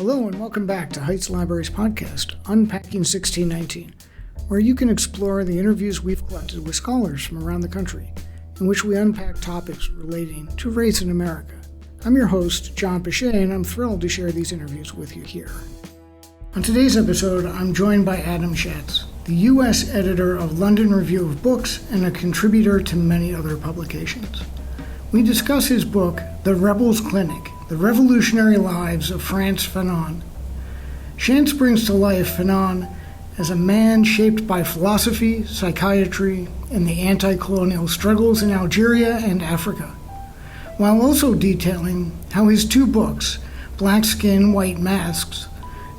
Hello and welcome back to Heights Library's podcast, Unpacking 1619, where you can explore the interviews we've collected with scholars from around the country, in which we unpack topics relating to race in America. I'm your host, John Pichet, and I'm thrilled to share these interviews with you here. On today's episode, I'm joined by Adam Shatz, the U.S. editor of London Review of Books and a contributor to many other publications. We discuss his book, The Rebels Clinic, The Revolutionary Lives of Frantz Fanon. Shatz brings to life Fanon as a man shaped by philosophy, psychiatry, and the anti-colonial struggles in Algeria and Africa, while also detailing how his two books, Black Skin, White Masks,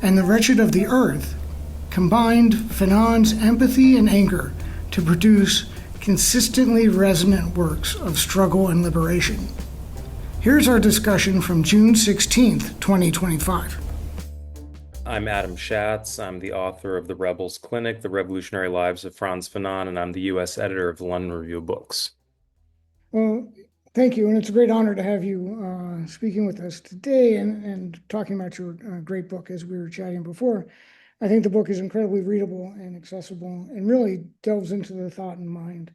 and The Wretched of the Earth, combined Fanon's empathy and anger to produce consistently resonant works of struggle and liberation. Here's our discussion from June 16th, 2025. I'm Adam Shatz. I'm the author of The Rebels Clinic, The Revolutionary Lives of Frantz Fanon, and I'm the U.S. editor of the London Review of Books. Well, thank you, and it's a great honor to have you speaking with us today and talking about your great book as we were chatting before. I think the book is incredibly readable and accessible and really delves into the thought and mind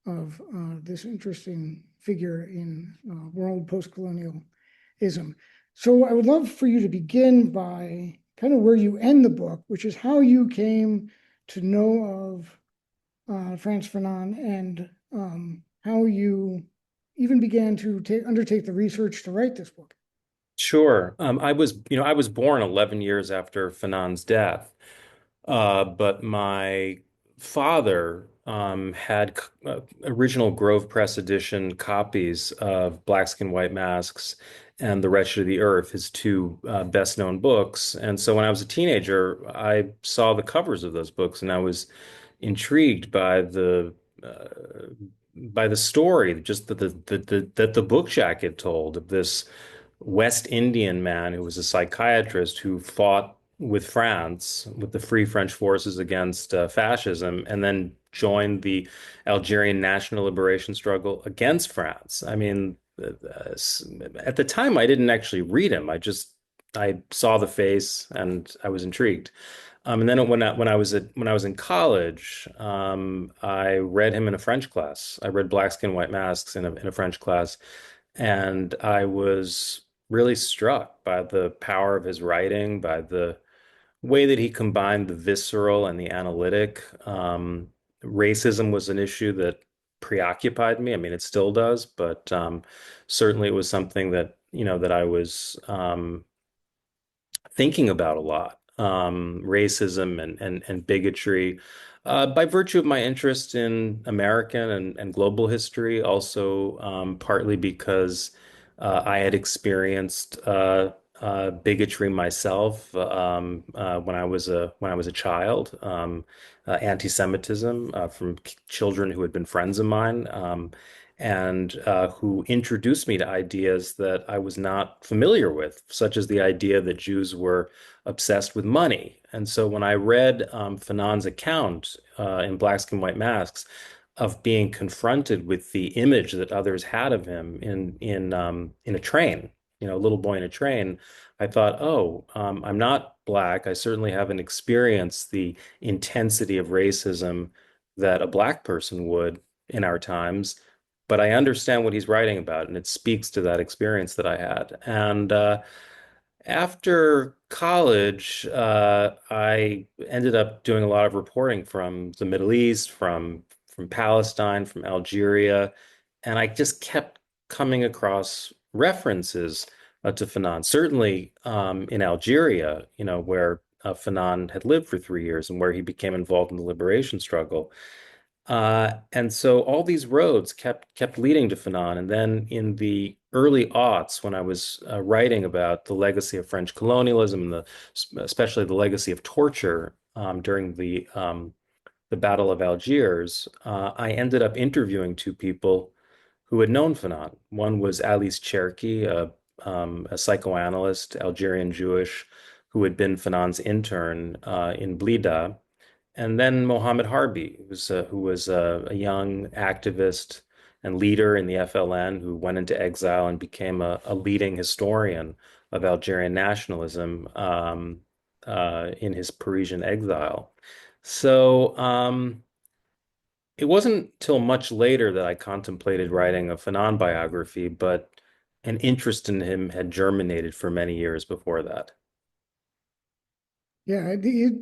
of this interesting figure in world post-colonialism. So I would love for you to begin by kind of where you end the book, which is how you came to know of Frantz Fanon and how you even began to undertake the research to write this book. Sure. I was born 11 years after Fanon's death, but my father had original Grove Press edition copies of Black Skin, White Masks and The Wretched of the Earth, his two best-known books. And so when I was a teenager, I saw the covers of those books, and I was intrigued by the story, just that the book jacket told of this West Indian man who was a psychiatrist who fought with France, with the Free French forces against fascism, and then joined the Algerian national liberation struggle against France. I mean, at the time, I didn't actually read him. I saw the face and I was intrigued. And then when I was in college, I read him in a French class. I read Black Skin, White Masks in a French class, and I was really struck by the power of his writing, by the way that he combined the visceral and the analytic. Racism was an issue that preoccupied me. I mean, it still does, but certainly it was something that, that I was thinking about a lot. Racism and bigotry, by virtue of my interest in American and global history, also partly because I had experienced bigotry myself when I was a child, anti-Semitism from children who had been friends of mine, and who introduced me to ideas that I was not familiar with, such as the idea that Jews were obsessed with money. And so when I read Fanon's account in Black Skin, White Masks of being confronted with the image that others had of him in a train, a little boy in a train, I thought, oh, I'm not Black. I certainly haven't experienced the intensity of racism that a Black person would in our times, but I understand what he's writing about, and it speaks to that experience that I had. And after college, I ended up doing a lot of reporting from the Middle East, from Palestine, from Algeria, and I just kept coming across references to Fanon. Certainly in Algeria, where Fanon had lived for 3 years and where he became involved in the liberation struggle. And so all these roads kept leading to Fanon. And then in the early aughts, when I was writing about the legacy of French colonialism, and especially the legacy of torture during the Battle of Algiers, I ended up interviewing two people who had known Fanon. One was Alice Cherki, a psychoanalyst, Algerian Jewish, who had been Fanon's intern in Blida. And then Mohammed Harbi, who was a young activist and leader in the FLN who went into exile and became a leading historian of Algerian nationalism in his Parisian exile. So it wasn't till much later that I contemplated writing a Fanon biography, but an interest in him had germinated for many years before that. Yeah,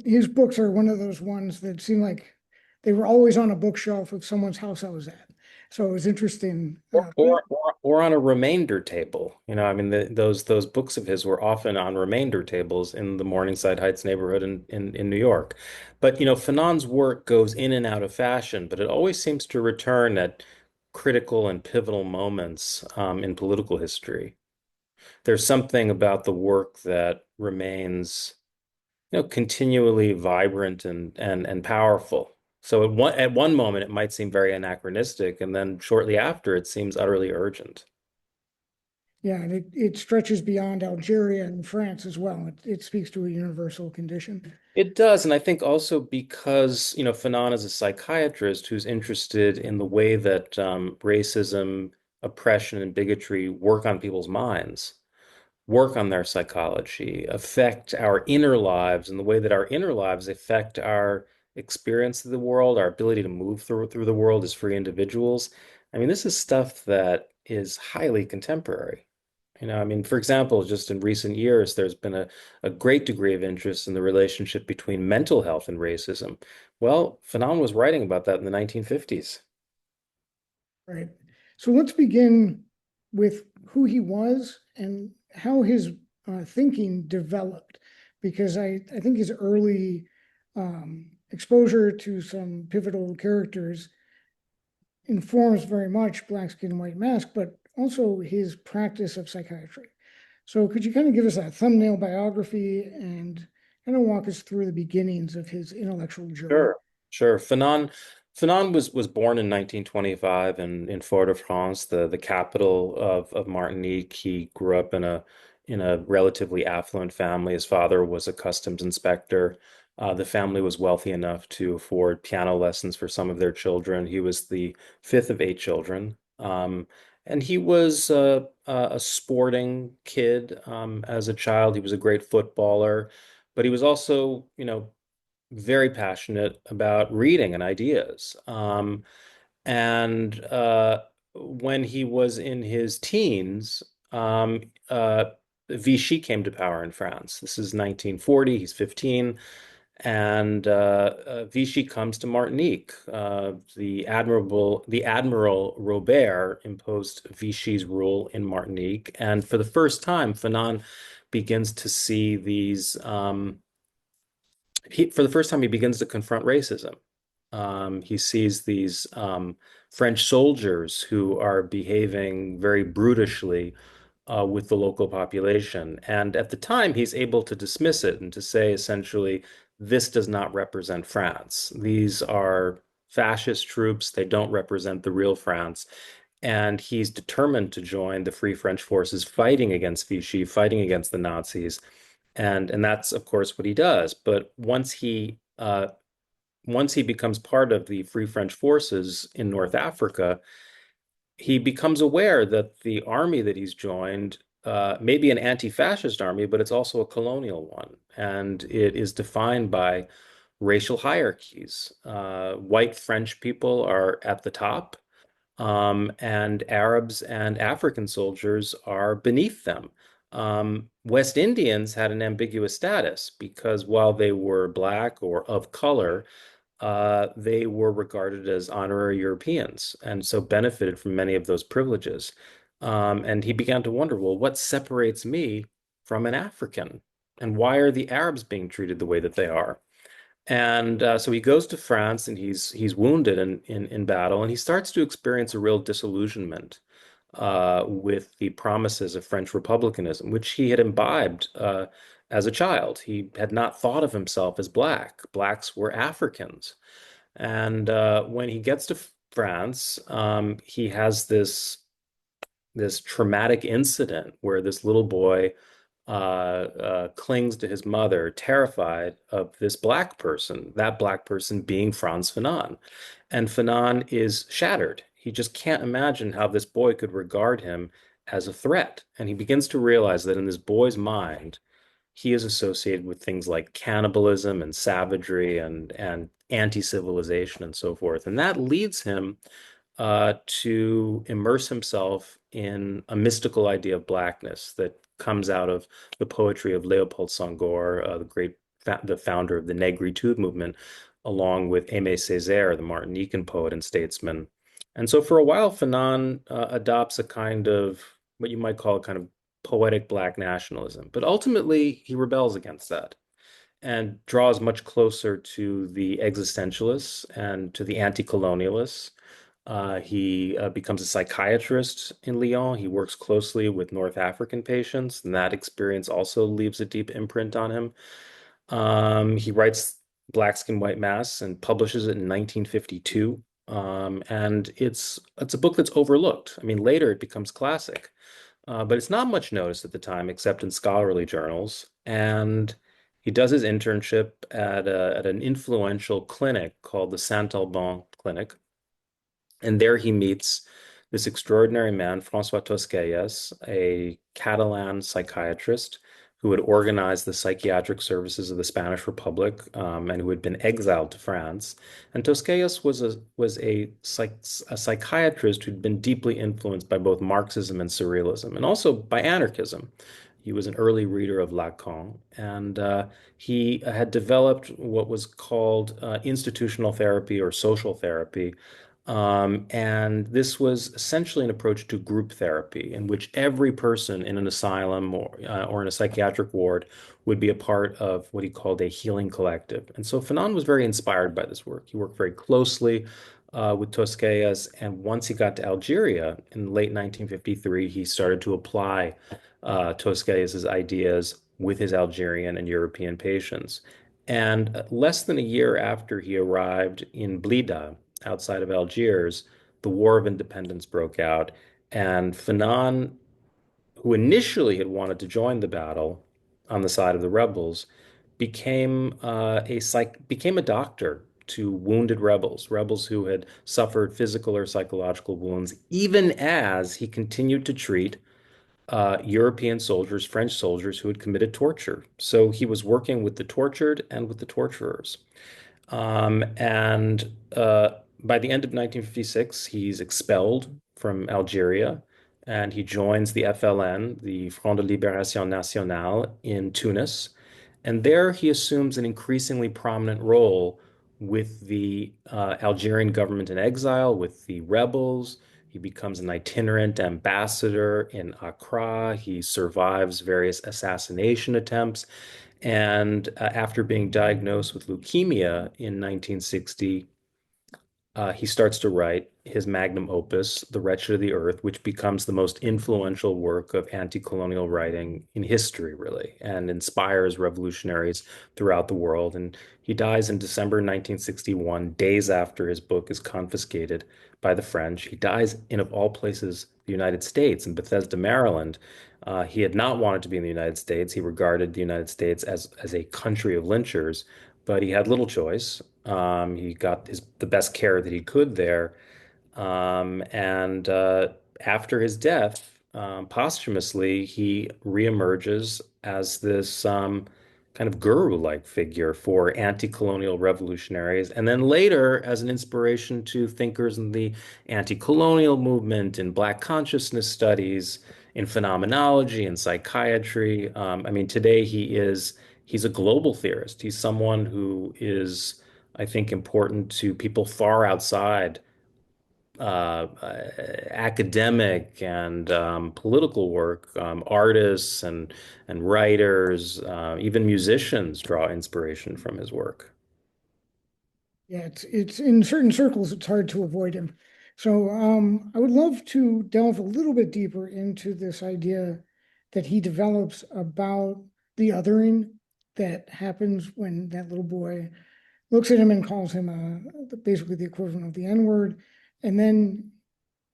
his books are one of those ones that seem like they were always on a bookshelf of someone's house I was at. So it was interesting. Or on a remainder table. I mean, those books of his were often on remainder tables in the Morningside Heights neighborhood in New York. But Fanon's work goes in and out of fashion, but it always seems to return at critical and pivotal moments in political history. There's something about the work that remains, continually vibrant and powerful. So at one moment it might seem very anachronistic, and then shortly after it seems utterly urgent. Yeah, and it stretches beyond Algeria and France as well. It speaks to a universal condition. It does, and I think also because, Fanon is a psychiatrist who's interested in the way that racism, oppression, and bigotry work on people's minds, work on their psychology, affect our inner lives, and the way that our inner lives affect our experience of the world, our ability to move through the world as free individuals. I mean, this is stuff that is highly contemporary. I mean, for example, just in recent years, there's been a great degree of interest in the relationship between mental health and racism. Well, Fanon was writing about that in the 1950s. Right. So let's begin with who he was and how his thinking developed, because I think his early exposure to some pivotal characters informs very much Black Skin, White Mask, but also his practice of psychiatry. So could you kind of give us a thumbnail biography and kind of walk us through the beginnings of his intellectual journey? Sure, sure. Fanon was born in 1925 in Fort-de-France, the capital of Martinique. He grew up in a relatively affluent family. His father was a customs inspector. The family was wealthy enough to afford piano lessons for some of their children. He was the fifth of eight children. And he was a sporting kid as a child. He was a great footballer, but he was also, very passionate about reading and ideas. And when he was in his teens, Vichy came to power in France. This is 1940. He's 15. And Vichy comes to Martinique. The Admiral Robert imposed Vichy's rule in Martinique. And for the first time, Fanon begins to see these for the first time, he begins to confront racism. He sees these French soldiers who are behaving very brutishly with the local population. And at the time, he's able to dismiss it and to say, essentially, this does not represent France. These are fascist troops. They don't represent the real France. And he's determined to join the Free French forces fighting against Vichy, fighting against the Nazis. And that's of course what he does. But once he becomes part of the Free French forces in North Africa, he becomes aware that the army that he's joined may be an anti-fascist army, but it's also a colonial one, and it is defined by racial hierarchies. White French people are at the top, and Arabs and African soldiers are beneath them. West Indians had an ambiguous status because while they were black or of color, they were regarded as honorary Europeans and so benefited from many of those privileges. And he began to wonder, well, what separates me from an African? And why are the Arabs being treated the way that they are? And so he goes to France and he's wounded in battle, and he starts to experience a real disillusionment with the promises of French republicanism, which he had imbibed as a child. He had not thought of himself as black. Blacks were Africans. And when he gets to France, he has this traumatic incident where this little boy clings to his mother, terrified of this black person, that black person being Frantz Fanon. And Fanon is shattered. He just can't imagine how this boy could regard him as a threat. And he begins to realize that in this boy's mind, he is associated with things like cannibalism and savagery and anti-civilization and so forth. And that leads him to immerse himself in a mystical idea of blackness that comes out of the poetry of Léopold Senghor, the founder of the Negritude movement, along with Aimé Césaire, the Martinican poet and statesman. And so for a while, Fanon adopts a kind of what you might call a kind of poetic black nationalism, but ultimately he rebels against that and draws much closer to the existentialists and to the anti-colonialists. He becomes a psychiatrist in Lyon. He works closely with North African patients, and that experience also leaves a deep imprint on him. He writes Black Skin, White Masks and publishes it in 1952. And it's a book that's overlooked. I mean, later it becomes classic, but it's not much noticed at the time, except in scholarly journals. And he does his internship at an influential clinic called the Saint-Alban Clinic. And there he meets this extraordinary man, François Tosquelles, a Catalan psychiatrist who had organized the psychiatric services of the Spanish Republic, and who had been exiled to France. And Tosquelles was a psychiatrist who'd been deeply influenced by both Marxism and Surrealism, and also by anarchism. He was an early reader of Lacan, and he had developed what was called institutional therapy or social therapy, and this was essentially an approach to group therapy in which every person in an asylum or in a psychiatric ward would be a part of what he called a healing collective. And so Fanon was very inspired by this work. He worked very closely with Tosquelles, and once he got to Algeria in late 1953, he started to apply Tosquelles' ideas with his Algerian and European patients. And less than a year after he arrived in Blida, outside of Algiers, the War of Independence broke out, and Fanon, who initially had wanted to join the battle on the side of the rebels, became a doctor to wounded rebels who had suffered physical or psychological wounds, even as he continued to treat European soldiers, French soldiers who had committed torture. So he was working with the tortured and with the torturers. And by the end of 1956, he's expelled from Algeria and he joins the FLN, the Front de Libération Nationale, in Tunis. And there he assumes an increasingly prominent role with the Algerian government in exile, with the rebels. He becomes an itinerant ambassador in Accra. He survives various assassination attempts. And after being diagnosed with leukemia in 1960, he starts to write his magnum opus, The Wretched of the Earth, which becomes the most influential work of anti-colonial writing in history, really, and inspires revolutionaries throughout the world. And he dies in December 1961, days after his book is confiscated by the French. He dies in, of all places, the United States, in Bethesda, Maryland. He had not wanted to be in the United States. He regarded the United States as a country of lynchers, but he had little choice. He got the best care that he could there. And after his death, posthumously, he reemerges as this kind of guru-like figure for anti-colonial revolutionaries, and then later as an inspiration to thinkers in the anti-colonial movement, in Black consciousness studies, in phenomenology and psychiatry. I mean, today he's a global theorist. He's someone who is, I think, important to people far outside academic and political work. Artists and writers, even musicians draw inspiration from his work. Yeah, it's in certain circles, it's hard to avoid him. So I would love to delve a little bit deeper into this idea that he develops about the othering that happens when that little boy looks at him and calls him basically the equivalent of the N-word, and then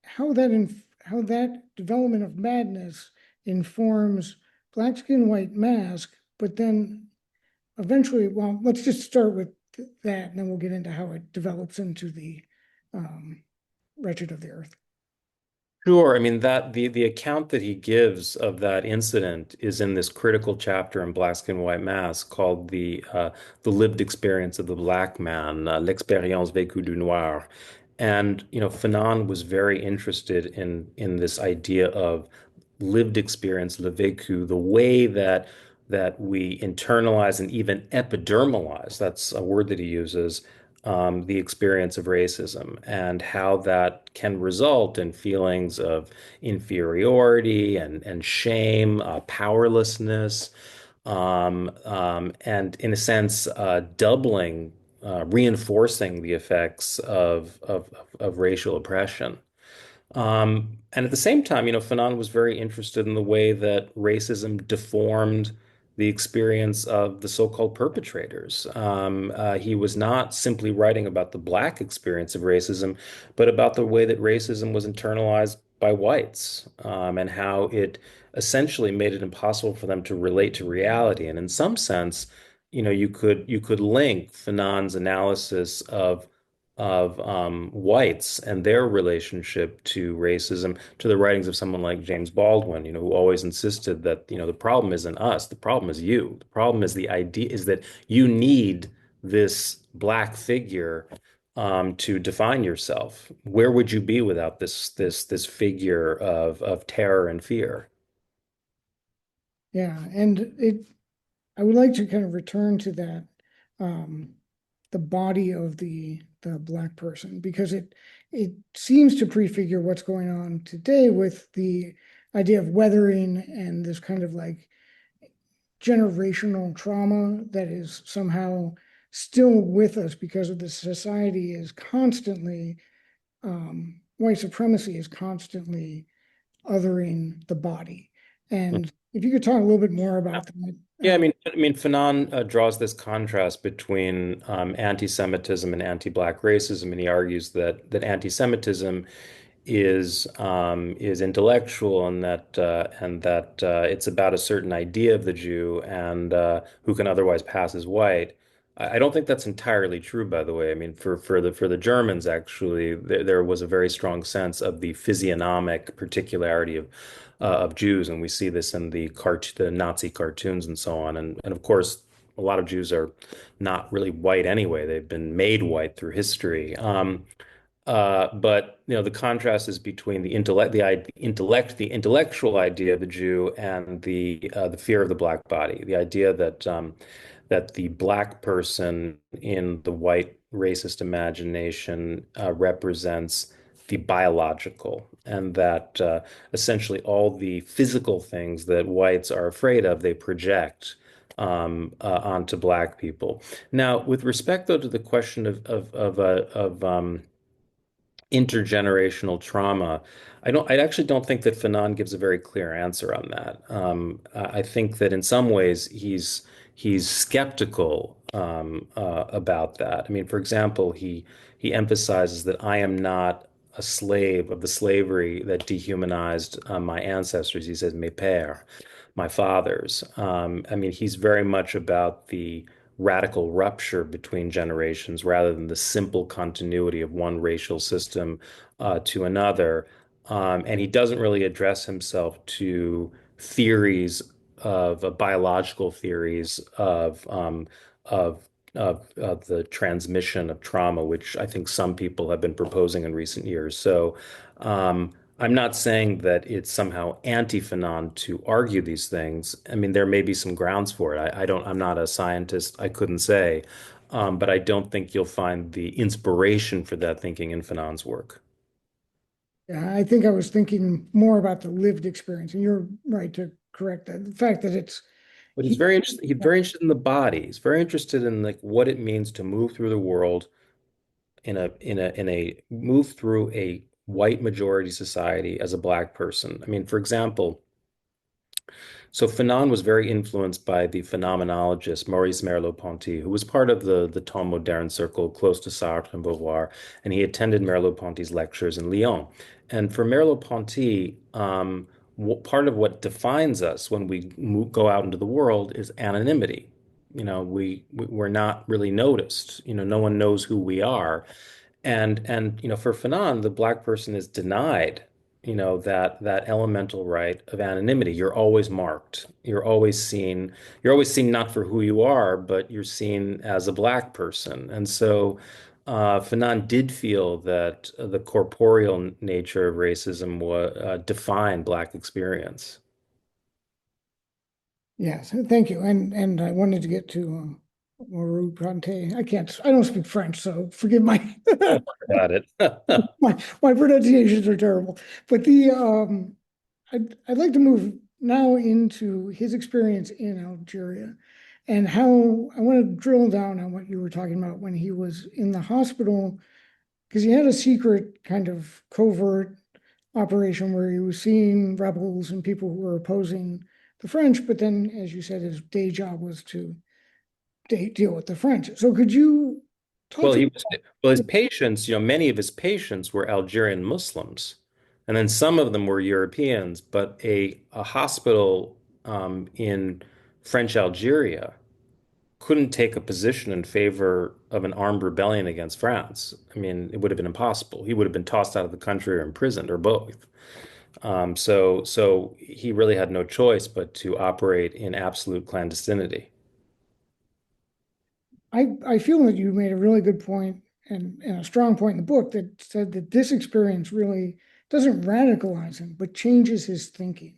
how that development of madness informs Black Skin, White Mask, but then eventually, well, let's just start with that, and then we'll get into how it develops into the Wretched of the Earth. Sure. I mean that the account that he gives of that incident is in this critical chapter in Black and White Mask called the lived experience of the black man, l'expérience vécue du noir. And Fanon was very interested in this idea of lived experience, le vécu, the way that we internalize and even epidermalize, that's a word that he uses, the experience of racism and how that can result in feelings of inferiority and shame, powerlessness, and in a sense, doubling, reinforcing the effects of racial oppression. And at the same time, Fanon was very interested in the way that racism deformed the experience of the so-called perpetrators. He was not simply writing about the black experience of racism, but about the way that racism was internalized by whites, and how it essentially made it impossible for them to relate to reality. And in some sense, you could link Fanon's analysis of whites and their relationship to racism to the writings of someone like James Baldwin, who always insisted that, the problem isn't us, the problem is you. The problem is the idea is that you need this black figure to define yourself. Where would you be without this figure of terror and fear? Yeah, and I would like to kind of return to that, um, the body of the black person, because it seems to prefigure what's going on today with the idea of weathering and this kind of like generational trauma that is somehow still with us because of the society is constantly, white supremacy is constantly othering the body. And if you could talk a little bit more about that. Yeah, I mean, Fanon draws this contrast between anti-Semitism and anti-Black racism, and he argues that anti-Semitism is intellectual, and that it's about a certain idea of the Jew and who can otherwise pass as white. I don't think that's entirely true, by the way. I mean, for the Germans, actually, there was a very strong sense of the physiognomic particularity of Jews, and we see this in the Nazi cartoons and so on. And of course, a lot of Jews are not really white anyway. They've been made white through history. But the contrast is between the intellectual idea of the Jew and the fear of the black body, the idea that the black person in the white racist imagination represents the biological, and that essentially all the physical things that whites are afraid of, they project onto black people. Now, with respect though to the question of intergenerational trauma, I actually don't think that Fanon gives a very clear answer on that. I think that in some ways he's skeptical about that. I mean, for example, he emphasizes that I am not a slave of the slavery that dehumanized my ancestors. He says, mes pères, my fathers. I mean, he's very much about the radical rupture between generations rather than the simple continuity of one racial system to another. And he doesn't really address himself to theories biological theories of the transmission of trauma, which I think some people have been proposing in recent years. So I'm not saying that it's somehow anti-Fanon to argue these things. I mean, there may be some grounds for it. I'm not a scientist. I couldn't say. But I don't think you'll find the inspiration for that thinking in Fanon's work. Yeah, I think I was thinking more about the lived experience, and you're right to correct that. The fact that it's But he's he, very interested. He's very interested in the body. He's very interested in like what it means to move through the world in a move through a white majority society as a black person. I mean, for example, so Fanon was very influenced by the phenomenologist Maurice Merleau-Ponty, who was part of the temps moderne circle close to Sartre and Beauvoir, and he attended Merleau-Ponty's lectures in Lyon. And for Merleau-Ponty, part of what defines us when we go out into the world is anonymity. We're not really noticed. No one knows who we are. And for Fanon, the black person is denied that elemental right of anonymity. You're always marked. You're always seen not for who you are, but you're seen as a black person. And so Fanon did feel that the corporeal nature of racism defined black experience. Yes, thank you. And I wanted to get to Maru Bronte. I don't speak French, so forgive my Don't worry about it. my pronunciations are terrible. But I'd like to move now into his experience in Algeria and how I want to drill down on what you were talking about when he was in the hospital, because he had a secret kind of covert operation where he was seeing rebels and people who were opposing the French, but then, as you said, his day job was to deal with the French. So could you talk Well, to he was, well, his patients, many of his patients were Algerian Muslims, and then some of them were Europeans, but a hospital in French Algeria couldn't take a position in favor of an armed rebellion against France. I mean, it would have been impossible. He would have been tossed out of the country or imprisoned or both. So he really had no choice but to operate in absolute clandestinity. I feel that you made a really good point and a strong point in the book that said that this experience really doesn't radicalize him, but changes his thinking.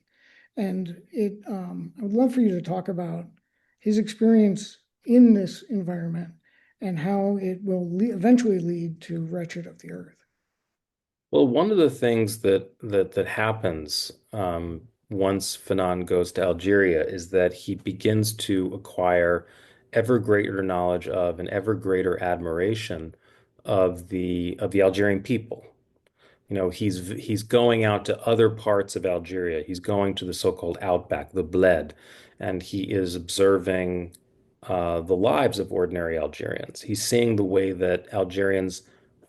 And I would love for you to talk about his experience in this environment and how it will eventually lead to Wretched of the Earth. Well, one of the things that happens once Fanon goes to Algeria is that he begins to acquire ever greater knowledge of and ever greater admiration of the Algerian people. He's going out to other parts of Algeria. He's going to the so-called outback, the bled, and he is observing the lives of ordinary Algerians. He's seeing the way that Algerians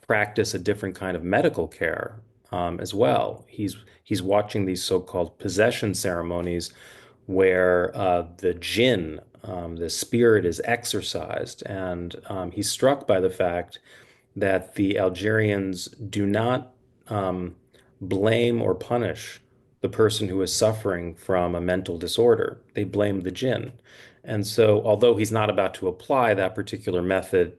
practice a different kind of medical care as well. He's watching these so-called possession ceremonies where the jinn, the spirit, is exorcised, and he's struck by the fact that the Algerians do not um, blame or punish the person who is suffering from a mental disorder. They blame the jinn. And so, although he's not about to apply that particular method,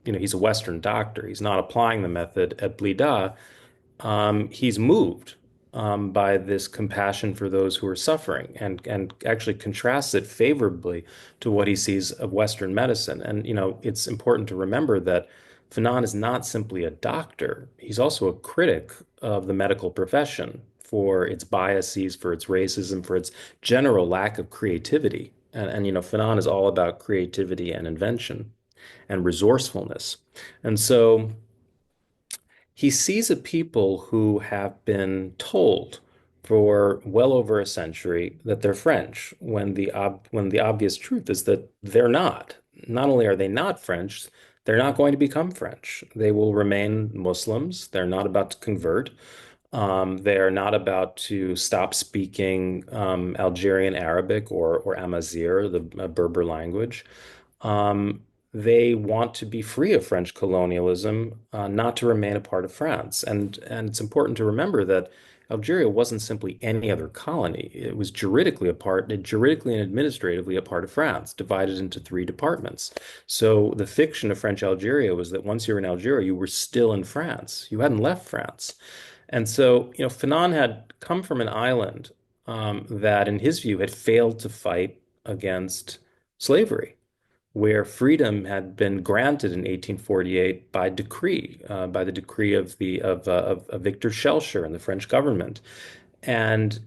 he's a Western doctor. He's not applying the method at Blida. He's moved by this compassion for those who are suffering and actually contrasts it favorably to what he sees of Western medicine. And, it's important to remember that Fanon is not simply a doctor. He's also a critic of the medical profession for its biases, for its racism, for its general lack of creativity. And Fanon is all about creativity and invention and resourcefulness. And so he sees a people who have been told for well over a century that they're French, when the obvious truth is that they're not. Not only are they not French, they're not going to become French. They will remain Muslims. They're not about to convert. They are not about to stop speaking Algerian Arabic or Amazigh, the Berber language. Um, they want to be free of French colonialism, not to remain a part of France. And it's important to remember that Algeria wasn't simply any other colony. It was juridically and administratively a part of France, divided into three departments. So the fiction of French Algeria was that once you're in Algeria, you were still in France. You hadn't left France. And so, Fanon had come from an island that, in his view, had failed to fight against slavery, where freedom had been granted in 1848 by decree, by the decree of Victor Schellcher and the French government. And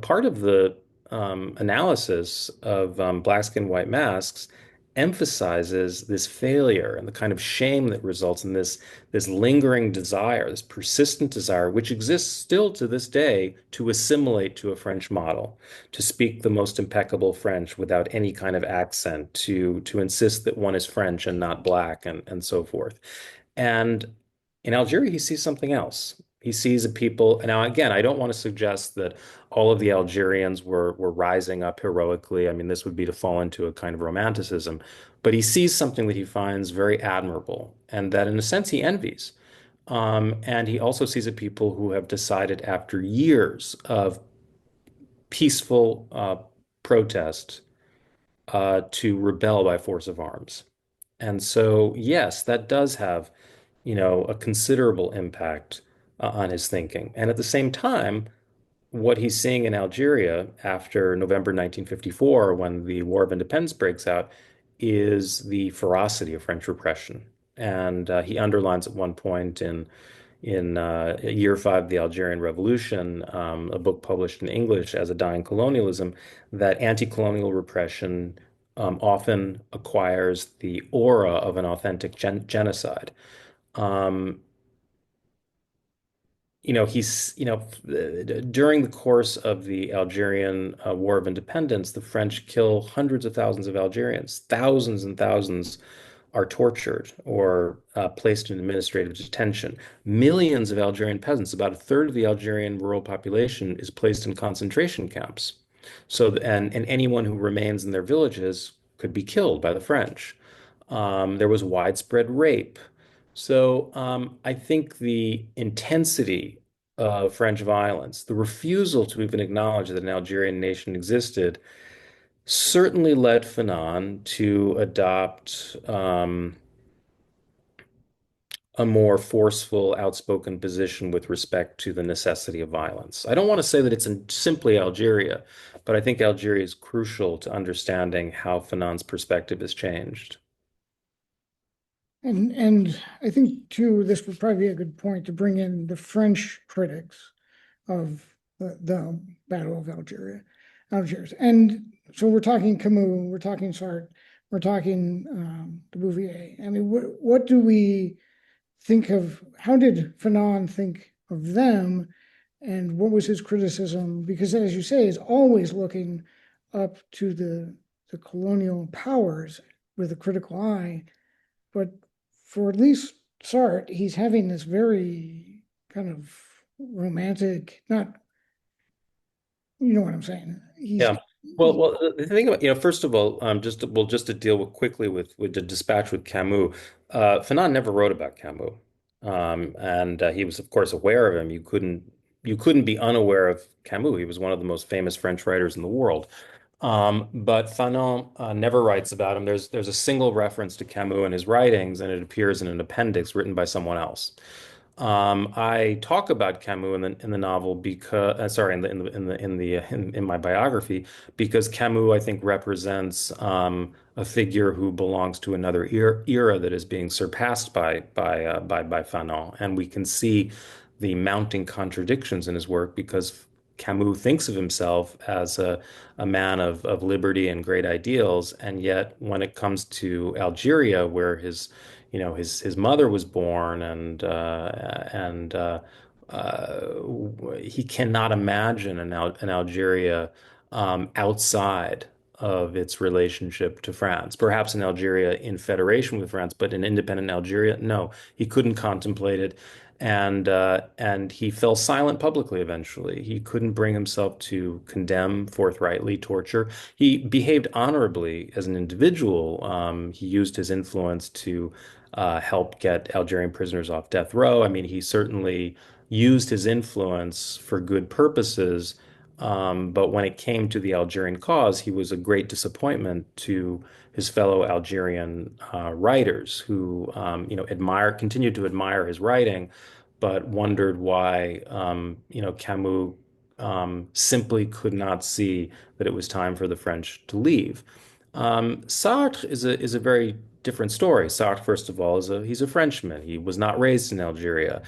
part of the analysis of Black Skin, White Masks emphasizes this failure and the kind of shame that results in this lingering desire, this persistent desire, which exists still to this day, to assimilate to a French model, to speak the most impeccable French without any kind of accent, to insist that one is French and not black, and so forth. And in Algeria, he sees something else. He sees a people. Now, again, I don't want to suggest that all of the Algerians were rising up heroically. I mean, this would be to fall into a kind of romanticism. But he sees something that he finds very admirable, and that in a sense he envies. And he also sees it people who have decided after years of peaceful protest to rebel by force of arms. And so, yes, that does have, a considerable impact on his thinking. And at the same time, what he's seeing in Algeria after November 1954, when the War of Independence breaks out, is the ferocity of French repression. And he underlines at one point in year five of the Algerian Revolution, a book published in English as A Dying Colonialism, that anti-colonial repression often acquires the aura of an authentic genocide. Um, during the course of the Algerian War of Independence, the French kill hundreds of thousands of Algerians. Thousands and thousands are tortured or placed in administrative detention. Millions of Algerian peasants, about a third of the Algerian rural population, is placed in concentration camps. And anyone who remains in their villages could be killed by the French. There was widespread rape. So I think the intensity of French violence, the refusal to even acknowledge that an Algerian nation existed, certainly led Fanon to adopt a more forceful, outspoken position with respect to the necessity of violence. I don't want to say that it's simply Algeria, but I think Algeria is crucial to understanding how Fanon's perspective has changed. And I think too, this would probably be a good point to bring in the French critics of the Battle of Algiers. And so we're talking Camus, we're talking Sartre, we're talking de Beauvoir. I mean, what do we think of? How did Fanon think of them, and what was his criticism? Because as you say, he's always looking up to the colonial powers with a critical eye, but for at least Sartre, he's having this very kind of romantic, not, you know what I'm saying? Yeah. Well, the thing about, first of all, just to deal quickly with the dispatch with Camus, Fanon never wrote about Camus, and he was, of course, aware of him. You couldn't be unaware of Camus. He was one of the most famous French writers in the world. But Fanon never writes about him. There's a single reference to Camus in his writings, and it appears in an appendix written by someone else. I talk about Camus in the novel because, sorry, in my biography, because Camus, I think, represents a figure who belongs to another era that is being surpassed by Fanon, and we can see the mounting contradictions in his work because Camus thinks of himself as a man of liberty and great ideals, and yet when it comes to Algeria, where his mother was born, and he cannot imagine an Algeria outside of its relationship to France. Perhaps an Algeria in federation with France, but an independent Algeria, no, he couldn't contemplate it. And he fell silent publicly eventually. He couldn't bring himself to condemn forthrightly torture. He behaved honorably as an individual. He used his influence to help get Algerian prisoners off death row. I mean, he certainly used his influence for good purposes. But when it came to the Algerian cause, he was a great disappointment to his fellow Algerian writers who, continued to admire his writing, but wondered why, Camus simply could not see that it was time for the French to leave. Sartre is a very different story. Sartre, first of all, he's a Frenchman. He was not raised in Algeria.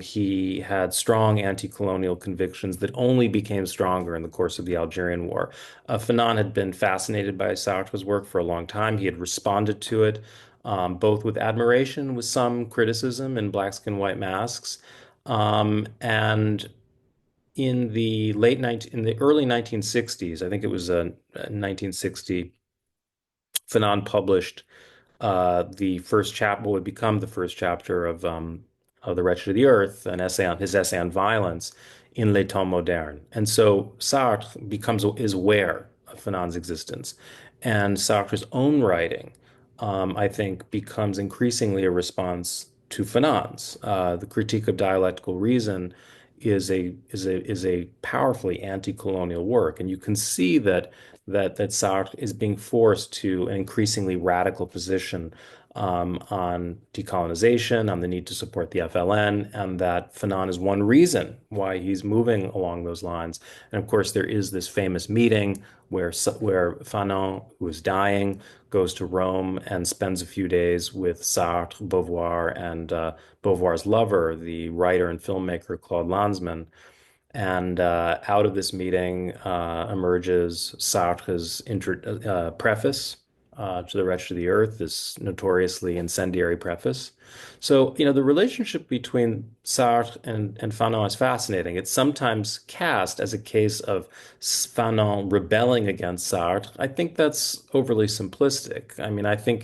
He had strong anti-colonial convictions that only became stronger in the course of the Algerian War. Fanon had been fascinated by Sartre's work for a long time. He had responded to it both with admiration, with some criticism in Black Skin, White Masks, and in the early 1960s, I think it was 1960, Fanon published the first chapter, what would become the first chapter of The Wretched of the Earth, his essay on violence in Les Temps Modernes. And so Sartre is aware of Fanon's existence. And Sartre's own writing, I think, becomes increasingly a response to Fanon's. The Critique of Dialectical Reason is a powerfully anti-colonial work, and you can see that Sartre is being forced to an increasingly radical position on decolonization, on the need to support the FLN, and that Fanon is one reason why he's moving along those lines. And of course, there is this famous meeting where Fanon, who is dying, goes to Rome and spends a few days with Sartre, Beauvoir, and Beauvoir's lover, the writer and filmmaker Claude Lanzmann. And out of this meeting emerges Sartre's preface to The Wretched of the Earth, this notoriously incendiary preface. So, the relationship between Sartre and Fanon is fascinating. It's sometimes cast as a case of Fanon rebelling against Sartre. I think that's overly simplistic. I think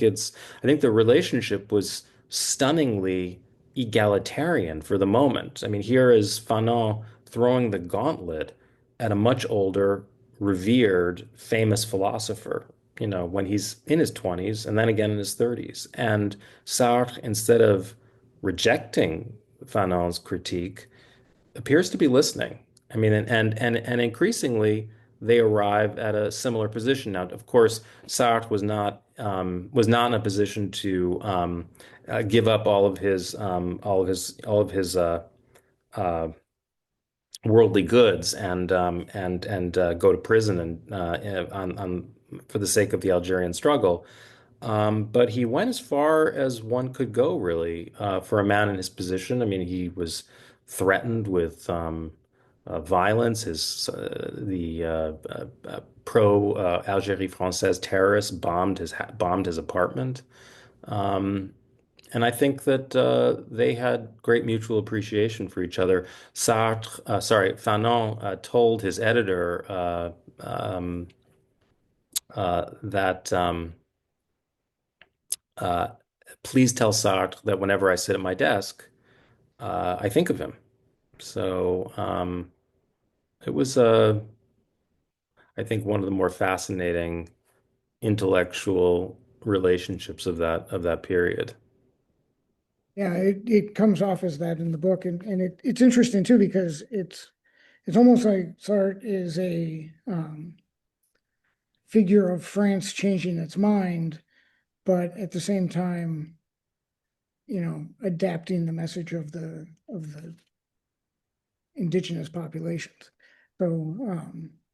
the relationship was stunningly egalitarian for the moment. I mean, here is Fanon throwing the gauntlet at a much older, revered, famous philosopher, when he's in his 20s and then again in his 30s. And Sartre, instead of rejecting Fanon's critique, appears to be listening. I mean, and increasingly they arrive at a similar position. Now, of course, Sartre was not in a position to give up all of his uh, worldly goods and go to prison and on for the sake of the Algerian struggle. But he went as far as one could go, really, for a man in his position. I mean, he was threatened with violence. The pro Algérie Française terrorists bombed his apartment. Um, and I think that they had great mutual appreciation for each other. Fanon told his editor that uh, please tell Sartre that whenever I sit at my desk, I think of him. So it was, I think, one of the more fascinating intellectual relationships of that period. Yeah, it comes off as that in the book, and it's interesting too because it's almost like Sartre is a figure of France changing its mind, but at the same time, adapting the message of the indigenous populations. So,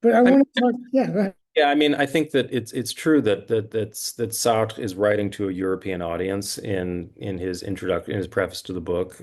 but I I mean, want to talk. Yeah, go ahead. yeah, I mean, I think that it's true that Sartre is writing to a European audience in his introduction, in his preface to the book,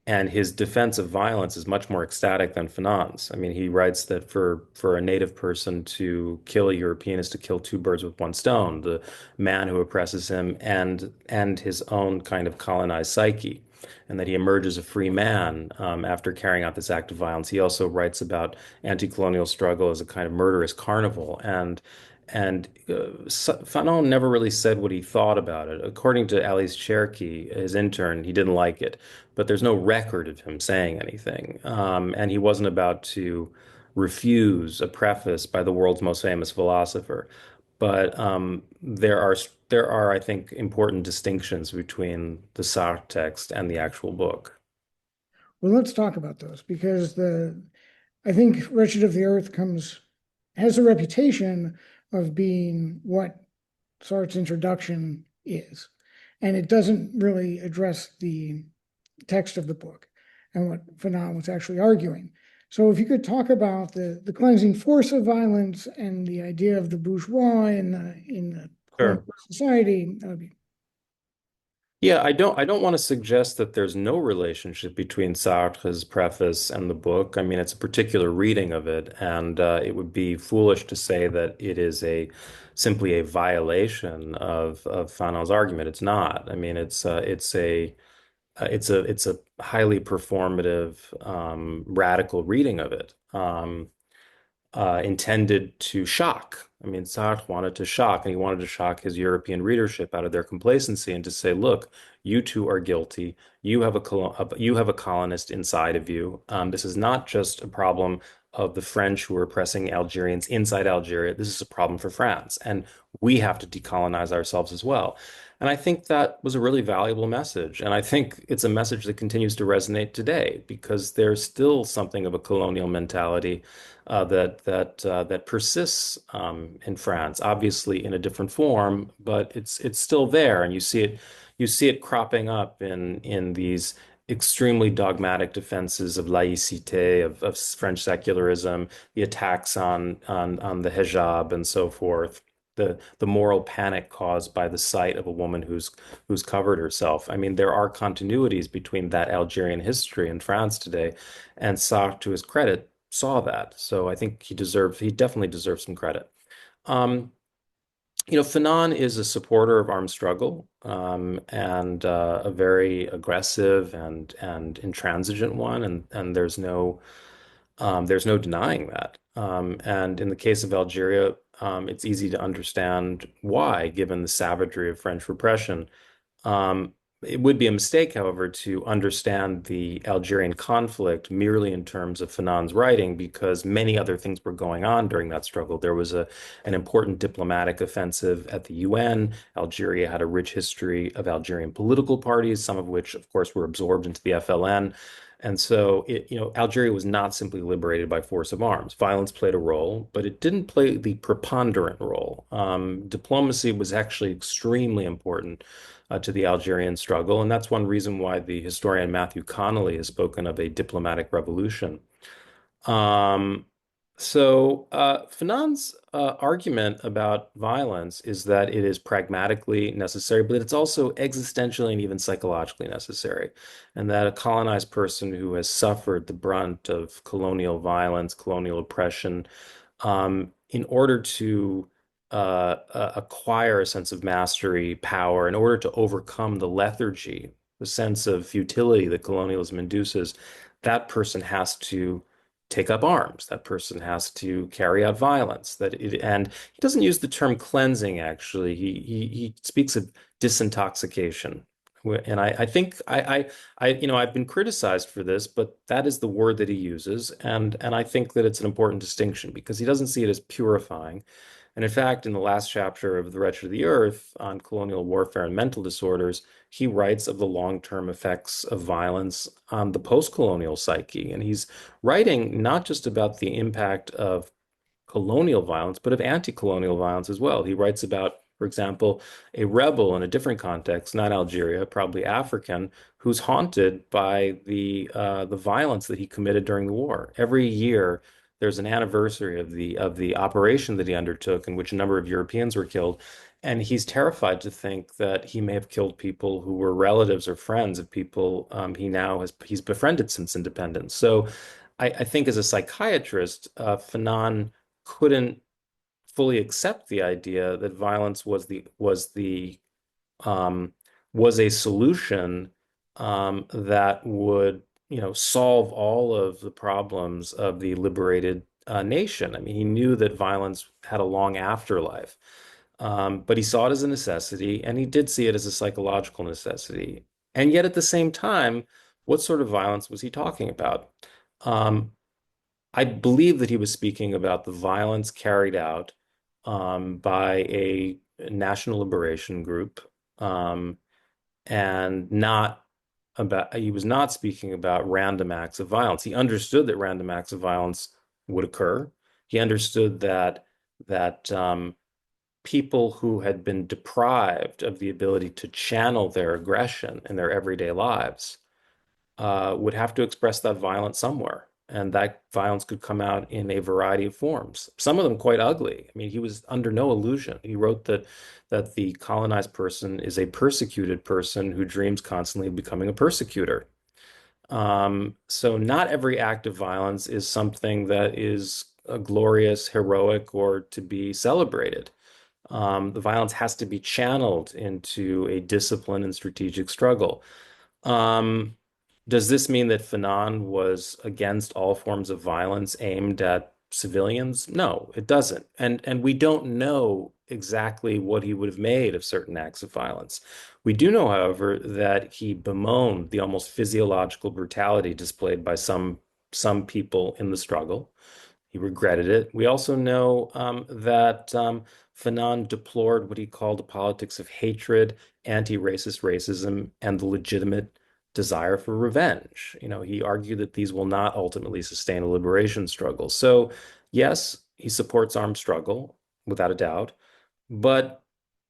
and his defense of violence is much more ecstatic than Fanon's. I mean, he writes that for a native person to kill a European is to kill two birds with one stone, the man who oppresses him and his own kind of colonized psyche, and that he emerges a free man after carrying out this act of violence. He also writes about anti-colonial struggle as a kind of murderous carnival, and Fanon never really said what he thought about it. According to Alice Cherky, his intern, he didn't like it, but there's no record of him saying anything. And he wasn't about to refuse a preface by the world's most famous philosopher. But there are, I think, important distinctions between the Sartre text and the actual book. Well, let's talk about those because I think Wretched of the Earth has a reputation of being what Sartre's introduction is, and it doesn't really address the text of the book and what Fanon was actually arguing. So if you could talk about the cleansing force of violence and the idea of the bourgeois in the Sure. society, that would be. Yeah, I don't want to suggest that there's no relationship between Sartre's preface and the book. I mean, it's a particular reading of it, and it would be foolish to say that it is a simply a violation of Fanon's argument. It's not. I mean, it's a highly performative, radical reading of it. Intended to shock. I mean, Sartre wanted to shock, and he wanted to shock his European readership out of their complacency and to say, "Look, you two are guilty. You have a colonist inside of you. This is not just a problem of the French who were oppressing Algerians inside Algeria. This is a problem for France, and we have to decolonize ourselves as well. And I think that was a really valuable message. And I think it's a message that continues to resonate today because there's still something of a colonial mentality that persists in France, obviously in a different form, but it's still there, and you see it cropping up in these extremely dogmatic defenses of laïcité, of French secularism, the attacks on the hijab and so forth, the moral panic caused by the sight of a woman who's covered herself. I mean, there are continuities between that Algerian history and France today, and Sartre, to his credit, saw that. So I think he definitely deserves some credit. Um, Fanon is a supporter of armed struggle, and a very aggressive and intransigent one, and there's no denying that. And in the case of Algeria, it's easy to understand why, given the savagery of French repression. Um, it would be a mistake, however, to understand the Algerian conflict merely in terms of Fanon's writing, because many other things were going on during that struggle. There was an important diplomatic offensive at the UN. Algeria had a rich history of Algerian political parties, some of which, of course, were absorbed into the FLN. And so Algeria was not simply liberated by force of arms. Violence played a role, but it didn't play the preponderant role. Diplomacy was actually extremely important to the Algerian struggle. And that's one reason why the historian Matthew Connolly has spoken of a diplomatic revolution. Um, Fanon's argument about violence is that it is pragmatically necessary, but it's also existentially and even psychologically necessary. And that a colonized person who has suffered the brunt of colonial violence, colonial oppression, in order to acquire a sense of mastery, power, in order to overcome the lethargy, the sense of futility that colonialism induces, that person has to take up arms. That person has to carry out violence. And he doesn't use the term cleansing, actually. He speaks of disintoxication. And I think I've been criticized for this, but that is the word that he uses, and I think that it's an important distinction because he doesn't see it as purifying. And in fact, in the last chapter of The Wretched of the Earth on colonial warfare and mental disorders, he writes of the long-term effects of violence on the post-colonial psyche. And he's writing not just about the impact of colonial violence, but of anti-colonial violence as well. He writes about, for example, a rebel in a different context, not Algeria, probably African, who's haunted by the violence that he committed during the war. Every year, there's an anniversary of the operation that he undertook in which a number of Europeans were killed. And he's terrified to think that he may have killed people who were relatives or friends of people he's befriended since independence. So I think as a psychiatrist, Fanon couldn't fully accept the idea that violence um, was a solution that would solve all of the problems of the liberated nation. I mean, he knew that violence had a long afterlife, but he saw it as a necessity, and he did see it as a psychological necessity. And yet, at the same time, what sort of violence was he talking about? Um, I believe that he was speaking about the violence carried out by a national liberation group, um, and not he was not speaking about random acts of violence. He understood that random acts of violence would occur. He understood that people who had been deprived of the ability to channel their aggression in their everyday lives would have to express that violence somewhere. And that violence could come out in a variety of forms, some of them quite ugly. I mean, he was under no illusion. He wrote that the colonized person is a persecuted person who dreams constantly of becoming a persecutor. So not every act of violence is something that is glorious, heroic, or to be celebrated. The violence has to be channeled into a discipline and strategic struggle. Um, does this mean that Fanon was against all forms of violence aimed at civilians? No, it doesn't. And we don't know exactly what he would have made of certain acts of violence. We do know, however, that he bemoaned the almost physiological brutality displayed by some people in the struggle. He regretted it. We also know that Fanon deplored what he called a politics of hatred, anti-racist racism, and the legitimate desire for revenge. He argued that these will not ultimately sustain a liberation struggle. So, yes, he supports armed struggle, without a doubt, but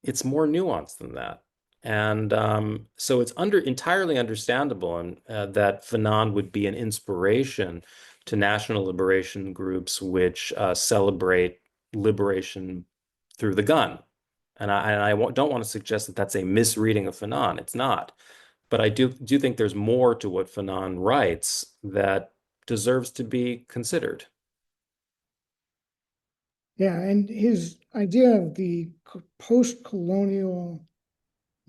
it's more nuanced than that. And so it's entirely understandable that Fanon would be an inspiration to national liberation groups which celebrate liberation through the gun. And I don't want to suggest that that's a misreading of Fanon. It's not. But I do think there's more to what Fanon writes that deserves to be considered. Yeah, and his idea of the post-colonial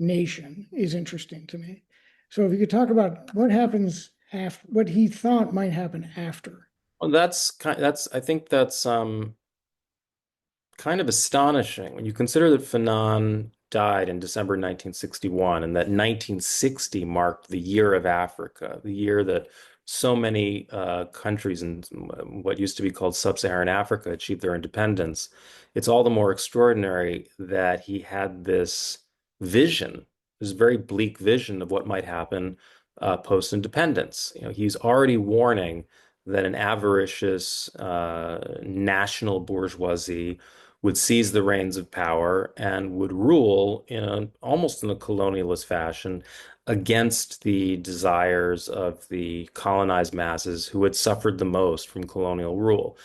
nation is interesting to me. So if you could talk about what happens after, what he thought might happen after. Well, I think that's kind of astonishing when you consider that Fanon died in December 1961 and that 1960 marked the year of Africa, the year that so many countries in what used to be called sub-Saharan Africa achieved their independence. It's all the more extraordinary that he had this vision, this very bleak vision of what might happen post-independence. He's already warning that an avaricious national bourgeoisie would seize the reins of power and would rule almost in a colonialist fashion against the desires of the colonized masses who had suffered the most from colonial rule.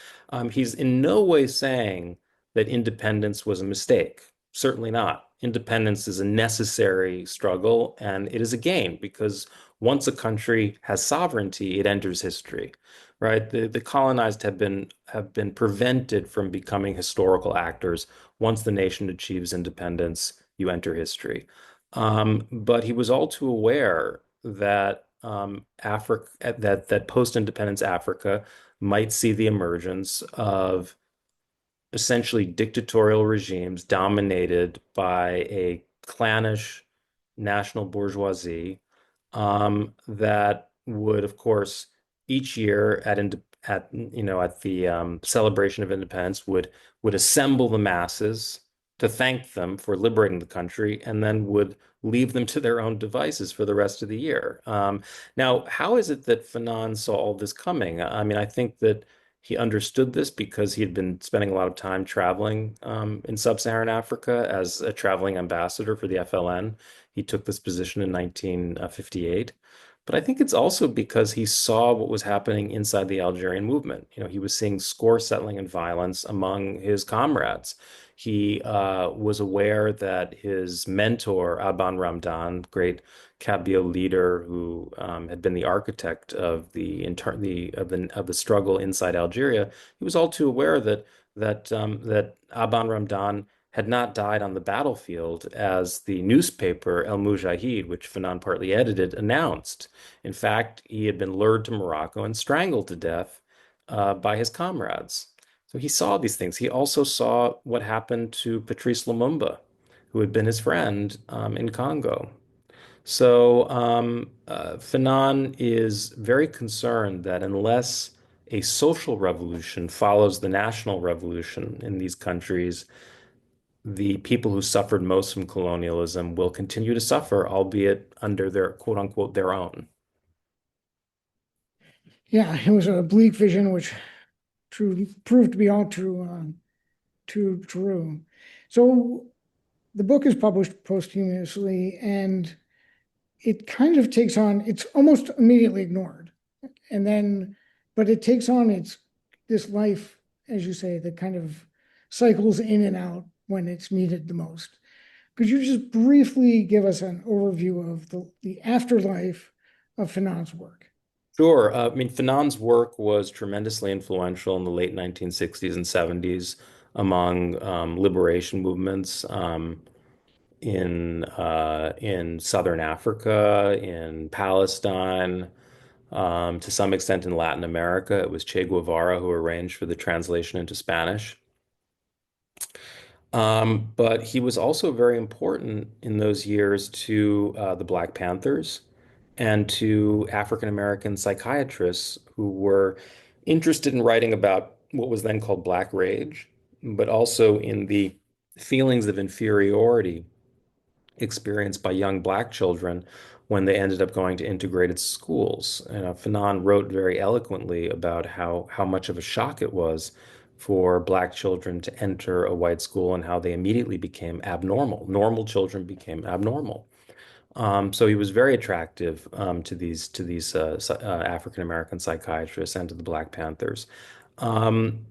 He's in no way saying that independence was a mistake. Certainly not. Independence is a necessary struggle, and it is a gain because once a country has sovereignty, it enters history, right? The colonized have been prevented from becoming historical actors. Once the nation achieves independence, you enter history. But he was all too aware that Africa that post-independence Africa might see the emergence of essentially dictatorial regimes dominated by a clannish national bourgeoisie that would, of course, each year at the celebration of independence would assemble the masses to thank them for liberating the country, and then would leave them to their own devices for the rest of the year. Now, how is it that Fanon saw all this coming? I mean, I think that he understood this because he had been spending a lot of time traveling in sub-Saharan Africa as a traveling ambassador for the FLN. He took this position in 1958. But I think it's also because he saw what was happening inside the Algerian movement. He was seeing score settling and violence among his comrades. He was aware that his mentor, Aban Ramdan, great Kabyle leader who had been the architect of the struggle inside Algeria, he was all too aware that Aban Ramdan had not died on the battlefield, as the newspaper El Mujahid, which Fanon partly edited, announced. In fact, he had been lured to Morocco and strangled to death by his comrades. So he saw these things. He also saw what happened to Patrice Lumumba, who had been his friend in Congo. So Fanon is very concerned that unless a social revolution follows the national revolution in these countries, the people who suffered most from colonialism will continue to suffer, albeit under their quote unquote their own. Yeah, it was a bleak vision, which proved to be all too true. So the book is published posthumously, and it kind of takes on, it's almost immediately ignored. And then, but it takes on this life, as you say, that kind of cycles in and out when it's needed the most. Could you just briefly give us an overview of the afterlife of Fanon's work? Sure. I mean, Fanon's work was tremendously influential in the late 1960s and 70s among liberation movements in Southern Africa, in Palestine, to some extent in Latin America. It was Che Guevara who arranged for the translation into Spanish. But he was also very important in those years to the Black Panthers and to African American psychiatrists who were interested in writing about what was then called Black Rage, but also in the feelings of inferiority experienced by young Black children when they ended up going to integrated schools. Fanon wrote very eloquently about how much of a shock it was for Black children to enter a white school and how they immediately became abnormal. Normal children became abnormal. So he was very attractive to these African American psychiatrists and to the Black Panthers. Um,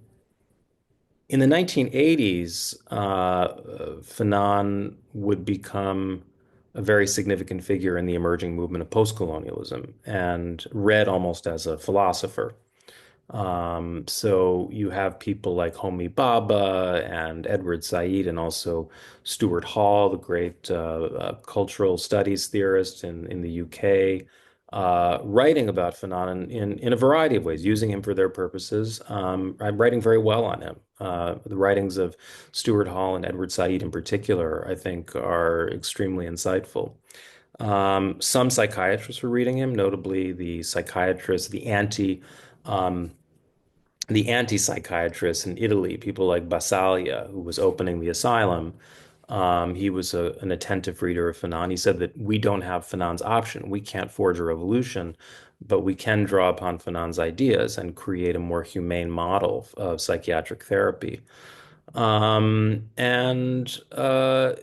in the 1980s, Fanon would become a very significant figure in the emerging movement of post-colonialism and read almost as a philosopher. So you have people like Homi Bhabha and Edward Said, and also Stuart Hall, the great cultural studies theorist in the UK, writing about Fanon in a variety of ways, using him for their purposes. I'm writing very well on him. The writings of Stuart Hall and Edward Said in particular, I think, are extremely insightful. Some psychiatrists were reading him, notably the psychiatrist, um, the anti-psychiatrists in Italy, people like Basaglia, who was opening the asylum. He was an attentive reader of Fanon. He said that we don't have Fanon's option. We can't forge a revolution, but we can draw upon Fanon's ideas and create a more humane model of psychiatric therapy. Um, and uh,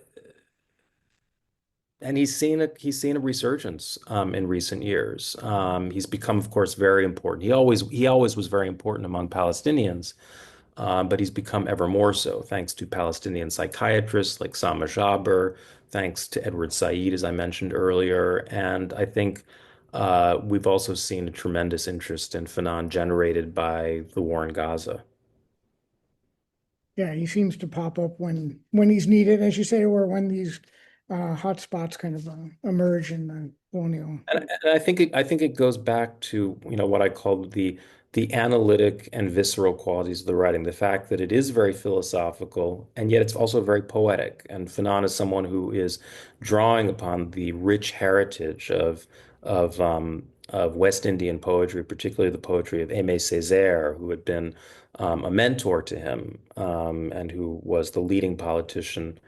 and he's seen a resurgence in recent years. He's become, of course, very important. He always was very important among Palestinians, but he's become ever more so thanks to Palestinian psychiatrists like Sama Jaber, thanks to Edward Said, as I mentioned earlier, and I think we've also seen a tremendous interest in Fanon generated by the war in Gaza. Yeah, he seems to pop up when he's needed, as you say, or when these hot spots kind of emerge in the colonial. And I think it goes back to, what I call the analytic and visceral qualities of the writing, the fact that it is very philosophical and yet it's also very poetic. And Fanon is someone who is drawing upon the rich heritage of West Indian poetry, particularly the poetry of Aimé Césaire, who had been a mentor to him, and who was the leading politician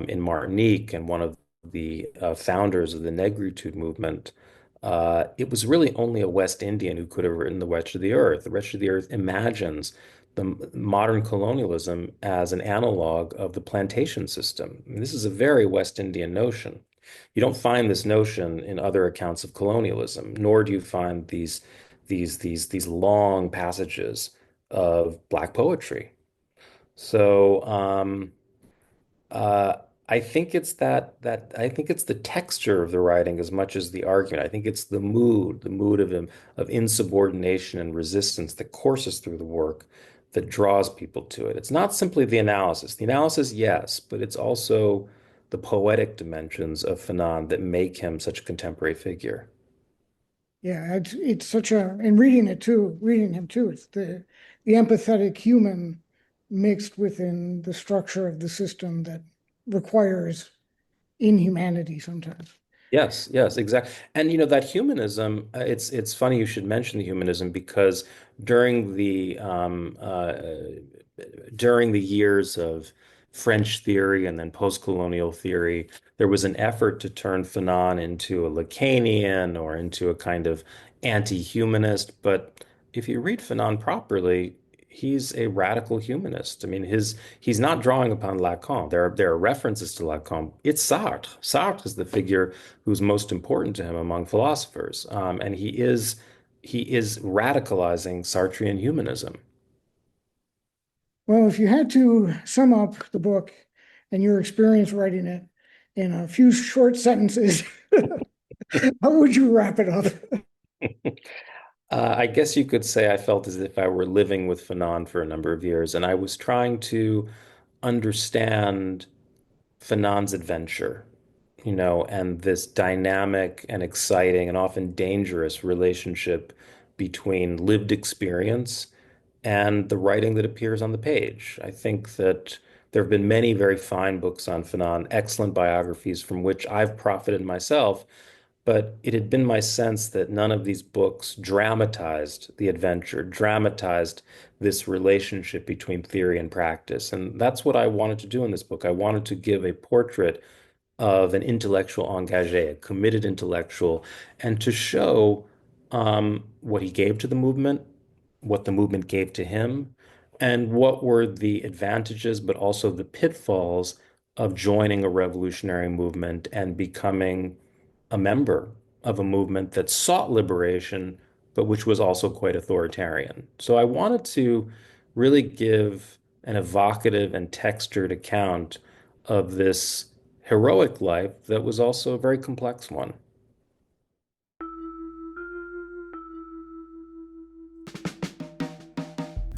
in Martinique and one of the founders of the Negritude movement. It was really only a West Indian who could have written The Wretched of the Earth. The Wretched of the Earth imagines the modern colonialism as an analog of the plantation system. And this is a very West Indian notion. You don't find this notion in other accounts of colonialism, nor do you find these long passages of Black poetry. So uh, I think it's that I think it's the texture of the writing as much as the argument. I think it's the mood of insubordination and resistance that courses through the work that draws people to it. It's not simply the analysis. The analysis, yes, but it's also the poetic dimensions of Fanon that make him such a contemporary figure. Yeah, it's such a and reading him too. It's the empathetic human mixed within the structure of the system that requires inhumanity sometimes. Yes, yes, exactly. And that humanism, it's funny you should mention the humanism because during the um, uh, during the years of French theory and then post-colonial theory, there was an effort to turn Fanon into a Lacanian or into a kind of anti-humanist. But if you read Fanon properly, he's a radical humanist. I mean, he's not drawing upon Lacan. There are references to Lacan. It's Sartre. Sartre is the figure who's most important to him among philosophers, and he is radicalizing Sartrean humanism. Well, if you had to sum up the book and your experience writing it in a few short sentences, how would you wrap it up? I guess you could say I felt as if I were living with Fanon for a number of years, and I was trying to understand Fanon's adventure, and this dynamic and exciting and often dangerous relationship between lived experience and the writing that appears on the page. I think that there have been many very fine books on Fanon, excellent biographies from which I've profited myself, but it had been my sense that none of these books dramatized the adventure, dramatized this relationship between theory and practice. And that's what I wanted to do in this book. I wanted to give a portrait of an intellectual engagé, a committed intellectual, and to show what he gave to the movement, what the movement gave to him, and what were the advantages, but also the pitfalls of joining a revolutionary movement and becoming a member of a movement that sought liberation, but which was also quite authoritarian. So I wanted to really give an evocative and textured account of this heroic life that was also a very complex one.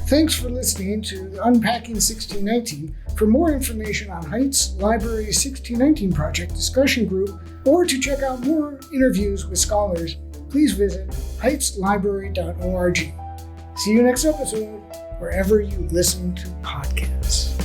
Thanks for listening to the Unpacking 1619. For more information on Heights Library's 1619 Project discussion group, or to check out more interviews with scholars, please visit heightslibrary.org. See you next episode, wherever you listen to podcasts.